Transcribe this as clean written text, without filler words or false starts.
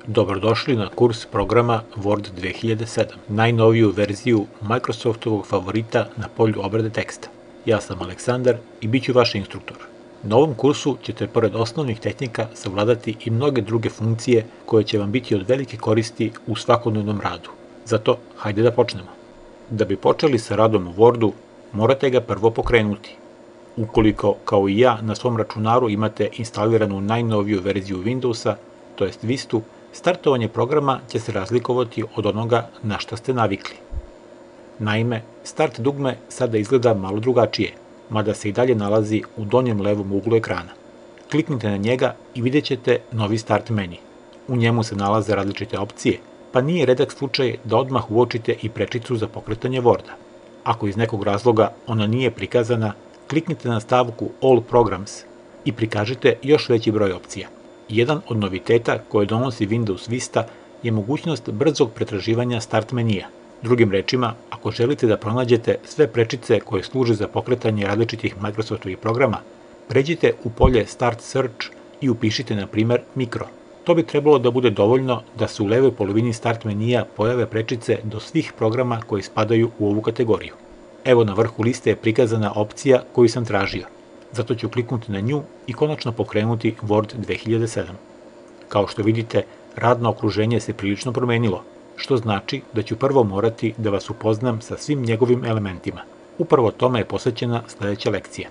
Dobrodošli na kurs programa Word 2007, najnoviju verziju Microsoftovog favorita na polju obrade teksta. Ja sam Aleksandar i bit ću vaš instruktor. Na ovom kursu ćete pored osnovnih tehnika savladati i mnoge druge funkcije koje će vam biti od velike koristi u svakodnevnom radu. Zato, hajde da počnemo. Da bi počeli sa radom u Wordu, morate ga prvo pokrenuti. Ukoliko, kao i ja, na svom računaru imate instaliranu najnoviju verziju Windowsa, to jest Vistu, startovanje programa će se razlikovati od onoga na šta ste navikli. Naime, start dugme sada izgleda malo drugačije, mada se i dalje nalazi u donjem levom uglu ekrana. Kliknite na njega i vidjet ćete novi start meni. U njemu se nalaze različite opcije, pa nije redak slučaj da odmah uočite i prečicu za pokretanje Worda. Ako iz nekog razloga ona nije prikazana, kliknite na stavku All Programs i prikažite još veći broj opcija. Jedan od noviteta koje donosi Windows Vista je mogućnost brzog pretraživanja start menija. Drugim rečima, ako želite da pronađete sve prečice koje služe za pokretanje različitih Microsoftovih programa, pređite u polje Start Search i upišite na primer Mikro. To bi trebalo da bude dovoljno da se u levoj polovini start menija pojave prečice do svih programa koji spadaju u ovu kategoriju. Evo na vrhu liste je prikazana opcija koju sam tražio. Zato ću kliknuti na nju i konačno pokrenuti Word 2007. Kao što vidite, radno okruženje se prilično promenilo, što znači da ću prvo morati da vas upoznam sa svim njegovim elementima. Upravo tome je posvećena sledeća lekcija.